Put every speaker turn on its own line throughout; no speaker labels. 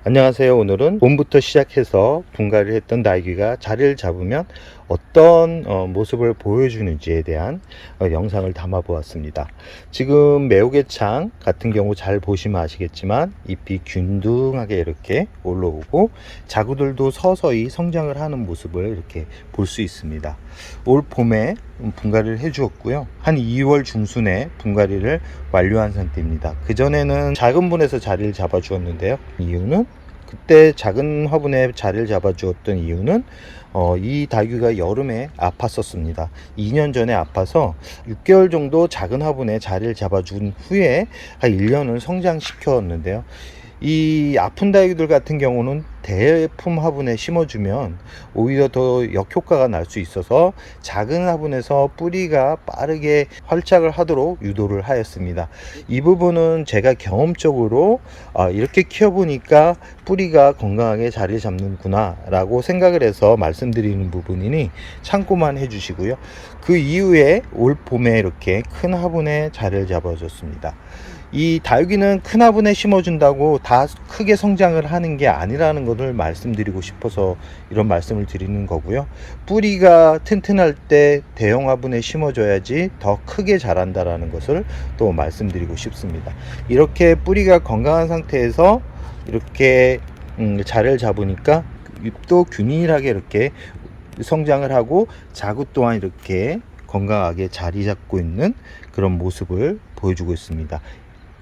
안녕하세요. 오늘은 봄부터 시작해서 분갈이를 했던 나이귀가 자리를 잡으면 어떤 모습을 보여주는지에 대한 영상을 담아 보았습니다. 지금 매우개창 같은 경우 잘 보시면 아시겠지만 잎이 균등하게 이렇게 올라오고 자구들도 서서히 성장을 하는 모습을 이렇게 볼 수 있습니다. 올 봄에 분갈이를 해 주었고요. 한 2월 중순에 분갈이를 완료한 상태입니다. 그전에는 작은 분에서 자리를 잡아 주었는데요. 이유는 그때 작은 화분에 자리를 잡아 주었던 이유는 이 다육이가 여름에 아팠었습니다. 2년 전에 아파서 6개월 정도 작은 화분에 자리를 잡아 준 후에 한 1년을 성장시켰는데요. 이 아픈 다육이들 같은 경우는 대품 화분에 심어주면 오히려 더 역효과가 날 수 있어서 작은 화분에서 뿌리가 빠르게 활착을 하도록 유도를 하였습니다. 이 부분은 제가 경험적으로 이렇게 키워보니까 뿌리가 건강하게 자리 잡는구나 라고 생각을 해서 말씀드리는 부분이니 참고만 해주시고요. 그 이후에 올 봄에 이렇게 큰 화분에 자리를 잡아줬습니다. 이 다육이는 큰 화분에 심어준다고 다 크게 성장을 하는 게 아니라는 것을 말씀드리고 싶어서 이런 말씀을 드리는 거고요. 뿌리가 튼튼할 때 대형 화분에 심어줘야지 더 크게 자란다라는 것을 또 말씀드리고 싶습니다. 이렇게 뿌리가 건강한 상태에서 이렇게 자리를 잡으니까 잎도 균일하게 이렇게 성장을 하고 자구 또한 이렇게 건강하게 자리 잡고 있는 그런 모습을 보여주고 있습니다.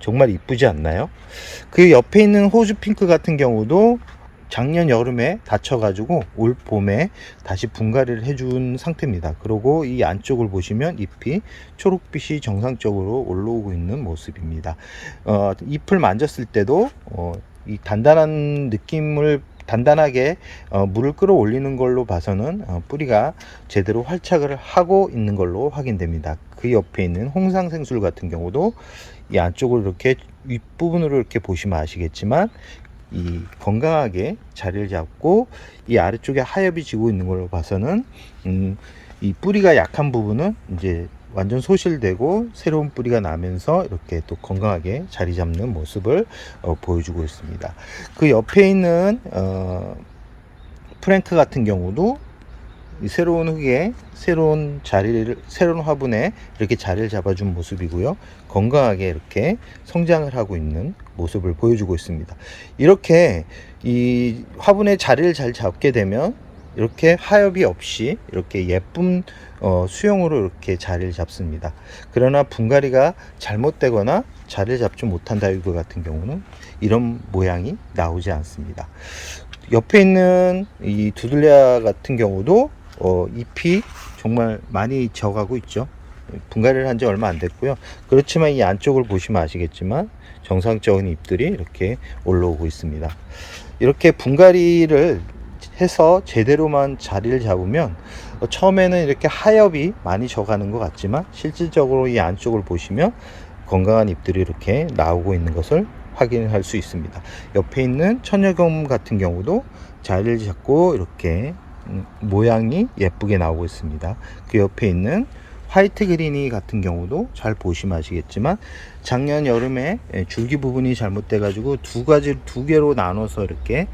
정말 이쁘지 않나요? 그 옆에 있는 호주 핑크 같은 경우도 작년 여름에 다쳐가지고 올 봄에 다시 분갈이를 해준 상태입니다. 그리고 이 안쪽을 보시면 잎이 초록빛이 정상적으로 올라오고 있는 모습입니다. 잎을 만졌을 때도 이 단단한 느낌을 단단하게 물을 끌어올리는 걸로 봐서는 뿌리가 제대로 활착을 하고 있는 걸로 확인됩니다. 그 옆에 있는 홍상생술 같은 경우도 이 안쪽으로 이렇게 윗부분으로 이렇게 보시면 아시겠지만 이 건강하게 자리를 잡고 이 아래쪽에 하엽이 지고 있는 걸로 봐서는 이 뿌리가 약한 부분은 이제 완전 소실되고 새로운 뿌리가 나면서 이렇게 또 건강하게 자리 잡는 모습을 보여주고 있습니다. 그 옆에 있는 프랭크 같은 경우도 이 새로운 흙에 새로운 화분에 이렇게 자리를 잡아준 모습이고요. 건강하게 이렇게 성장을 하고 있는 모습을 보여주고 있습니다. 이렇게 이 화분에 자리를 잘 잡게 되면 이렇게 하엽이 없이 이렇게 예쁜 수영으로 이렇게 자리를 잡습니다. 그러나 분갈이가 잘못되거나 자리를 잡지 못한 다육이 같은 경우는 이런 모양이 나오지 않습니다. 옆에 있는 이 두들레아 같은 경우도 잎이 정말 많이 져가고 있죠. 분갈이를 한 지 얼마 안 됐고요. 그렇지만 이 안쪽을 보시면 아시겠지만 정상적인 잎들이 이렇게 올라오고 있습니다. 이렇게 분갈이를 해서 제대로만 자리를 잡으면 처음에는 이렇게 하엽이 많이 져가는 것 같지만 실질적으로 이 안쪽을 보시면 건강한 잎들이 이렇게 나오고 있는 것을 확인할 수 있습니다. 옆에 있는 천여금 같은 경우도 자리를 잡고 이렇게 모양이 예쁘게 나오고 있습니다. 그 옆에 있는 화이트 그린이 같은 경우도 잘 보시면 아시겠지만 작년 여름에 줄기 부분이 잘못돼 가지고 두 개로 나눠서 이렇게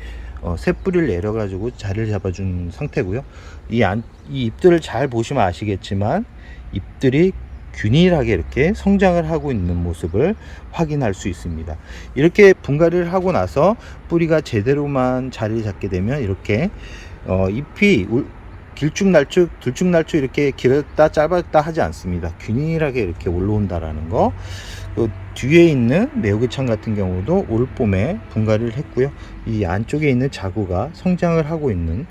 새 뿌리를 내려 가지고 자리를 잡아준 상태고요. 이 잎들을 잘 보시면 아시겠지만 잎들이 균일하게 이렇게 성장을 하고 있는 모습을 확인할 수 있습니다. 이렇게 분갈이를 하고 나서 뿌리가 제대로만 자리를 잡게 되면 이렇게 잎이 들쭉날쭉 이렇게 길었다 짧았다 하지 않습니다. 균일하게 이렇게 올라온다라는 거. 그 뒤에 있는 매우개창 같은 경우도 올 봄에 분갈이를 했고요. 이 안쪽에 있는 자구가 성장을 하고 있는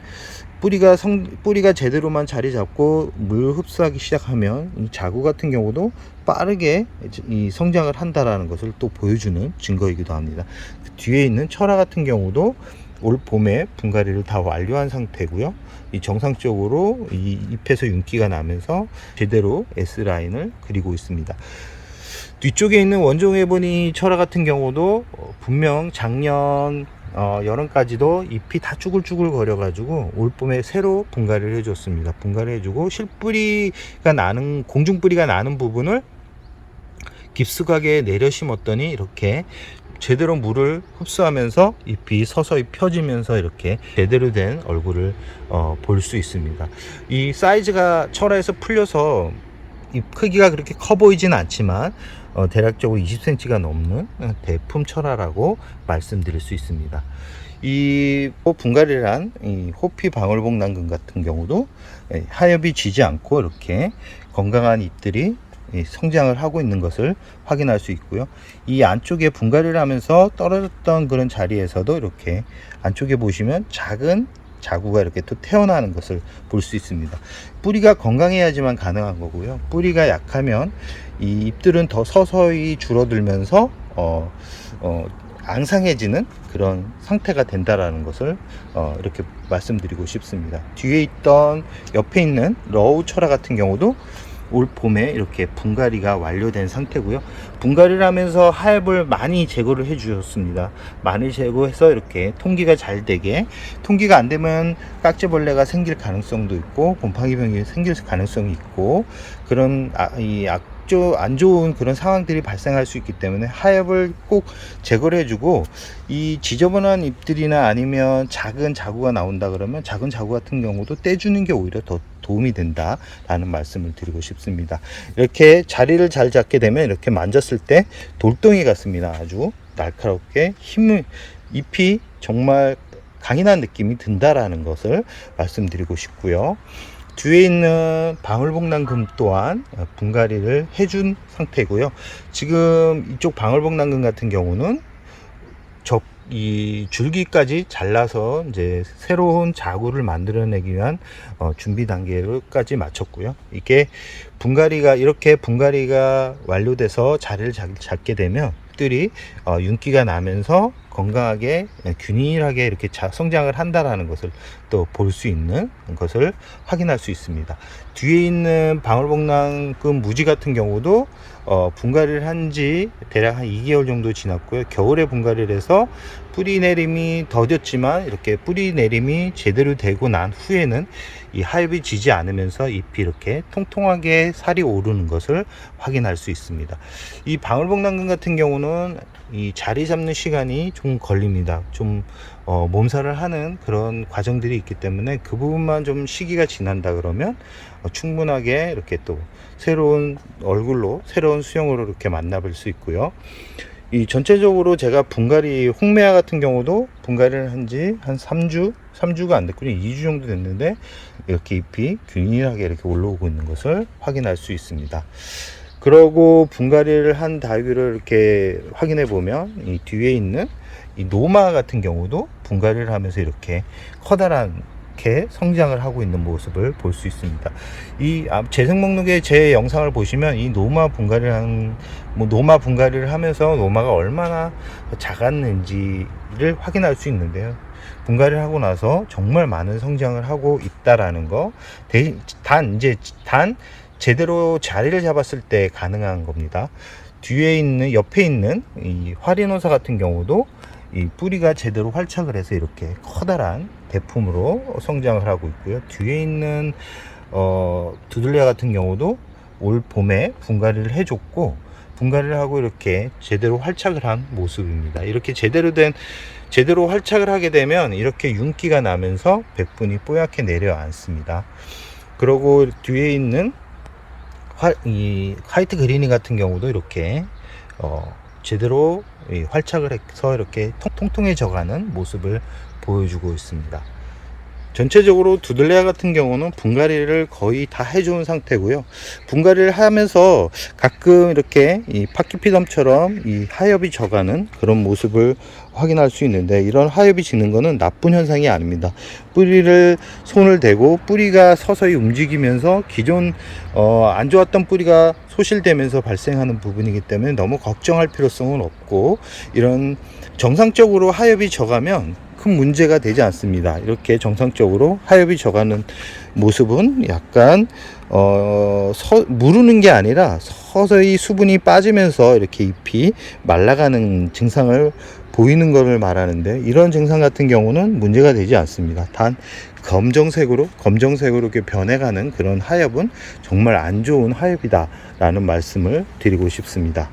뿌리가 제대로만 자리 잡고 물 흡수하기 시작하면 이 자구 같은 경우도 빠르게 이 성장을 한다라는 것을 또 보여주는 증거이기도 합니다. 그 뒤에 있는 철화 같은 경우도 올 봄에 분갈이를 다 완료한 상태고요. 이 정상적으로 이 잎에서 윤기가 나면서 제대로 S라인을 그리고 있습니다. 뒤쪽에 있는 원종해보니 철화 같은 경우도 분명 작년 여름까지도 잎이 다 쭈글쭈글 거려 가지고 올 봄에 새로 분갈이를 해줬습니다. 분갈이 해주고 실뿌리가 나는 공중뿌리가 나는 부분을 깊숙하게 내려 심었더니 이렇게 제대로 물을 흡수하면서 잎이 서서히 펴지면서 이렇게 제대로 된 얼굴을 볼 수 있습니다. 이 사이즈가 철화에서 풀려서 잎 크기가 그렇게 커 보이진 않지만 대략적으로 20cm가 넘는 대품 철화라고 말씀드릴 수 있습니다. 이 분갈이란 이 호피 방울복 난금 같은 경우도 하엽이 지지 않고 이렇게 건강한 잎들이 성장을 하고 있는 것을 확인할 수 있고요. 이 안쪽에 분갈이를 하면서 떨어졌던 그런 자리에서도 이렇게 안쪽에 보시면 작은 자구가 이렇게 또 태어나는 것을 볼 수 있습니다. 뿌리가 건강해야지만 가능한 거고요. 뿌리가 약하면 이 잎들은 더 서서히 줄어들면서 앙상해지는 그런 상태가 된다라는 것을 이렇게 말씀드리고 싶습니다. 뒤에 있던 옆에 있는 러우 철화 같은 경우도 올 봄에 이렇게 분갈이가 완료된 상태고요. 분갈이를 하면서 하엽을 많이 제거를 해 주셨습니다. 많이 제거해서 이렇게 통기가 잘 되게, 통기가 안 되면 깍지벌레가 생길 가능성도 있고 곰팡이병이 생길 가능성이 있고 그런 안 좋은 그런 상황들이 발생할 수 있기 때문에 하엽을 꼭 제거를 해주고, 이 지저분한 잎들이나 아니면 작은 자구가 나온다 그러면 작은 자구 같은 경우도 떼주는 게 오히려 더 도움이 된다 라는 말씀을 드리고 싶습니다. 이렇게 자리를 잘 잡게 되면 이렇게 만졌을 때 돌덩이 같습니다. 아주 날카롭게 잎이 정말 강인한 느낌이 든다라는 것을 말씀드리고 싶고요. 뒤에 있는 방울복난금 또한 분갈이를 해준 상태고요. 지금 이쪽 방울복난금 같은 경우는 이 줄기까지 잘라서 이제 새로운 자구를 만들어내기 위한 준비 단계까지 마쳤고요. 이게 이렇게 분갈이가 완료돼서 자리를 잡게 되면 잎들이 윤기가 나면서 건강하게 균일하게 이렇게 성장을 한다라는 것을 또 볼 수 있는 것을 확인할 수 있습니다. 뒤에 있는 방울복난금 무지 같은 경우도 분갈이를 한 지 대략 한 2개월 정도 지났고요. 겨울에 분갈이를 해서 뿌리 내림이 더뎠지만 이렇게 뿌리 내림이 제대로 되고 난 후에는 이 하엽이 지지 않으면서 잎이 이렇게 통통하게 살이 오르는 것을 확인할 수 있습니다. 이 방울복난금 같은 경우는 이 자리 잡는 시간이 좀 걸립니다. 좀 몸살을 하는 그런 과정들이 있기 때문에 그 부분만 좀 시기가 지난다 그러면 충분하게 이렇게 또 새로운 얼굴로 새로운 수영으로 이렇게 만나볼 수 있고요. 이 전체적으로 제가 홍매화 같은 경우도 분갈이를 한 지 한 3주가 안 됐군요. 2주 정도 됐는데 이렇게 잎이 균일하게 이렇게 올라오고 있는 것을 확인할 수 있습니다. 그러고 분갈이를 한 다육이를 이렇게 확인해 보면 이 뒤에 있는 이 노마 같은 경우도 분갈이를 하면서 이렇게 커다랗게 성장을 하고 있는 모습을 볼 수 있습니다. 이 재생 목록에 제 영상을 보시면 이 노마 분갈이를 하면서 노마가 얼마나 작았는지를 확인할 수 있는데요. 분갈이를 하고 나서 정말 많은 성장을 하고 있다라는 거, 단 제대로 자리를 잡았을 때 가능한 겁니다. 옆에 있는 이 화리노사 같은 경우도 이 뿌리가 제대로 활착을 해서 이렇게 커다란 대품으로 성장을 하고 있고요. 뒤에 있는 두들레아 같은 경우도 올 봄에 분갈이를 해줬고 분갈이를 하고 이렇게 제대로 활착을 한 모습입니다. 이렇게 제대로 활착을 하게 되면 이렇게 윤기가 나면서 백분이 뽀얗게 내려앉습니다. 그리고 뒤에 있는 이 화이트 그리니 같은 경우도 이렇게 제대로 활착을 해서 이렇게 통통해져가는 모습을 보여주고 있습니다. 전체적으로 두들레아 같은 경우는 분갈이를 거의 다 해준 상태고요. 분갈이를 하면서 가끔 이렇게 이 파키피덤처럼 이 하엽이 져가는 그런 모습을 확인할 수 있는데, 이런 하엽이 지는 것은 나쁜 현상이 아닙니다. 손을 대고 뿌리가 서서히 움직이면서 기존 안 좋았던 뿌리가 소실되면서 발생하는 부분이기 때문에 너무 걱정할 필요성은 없고, 이런 정상적으로 하엽이 져가면 큰 문제가 되지 않습니다. 이렇게 정상적으로 하엽이 져가는 모습은 약간 무르는 게 아니라 서서히 수분이 빠지면서 이렇게 잎이 말라가는 증상을 보이는 것을 말하는데, 이런 증상 같은 경우는 문제가 되지 않습니다. 단 검정색으로 이렇게 변해가는 그런 하엽은 정말 안 좋은 하엽이다 라는 말씀을 드리고 싶습니다.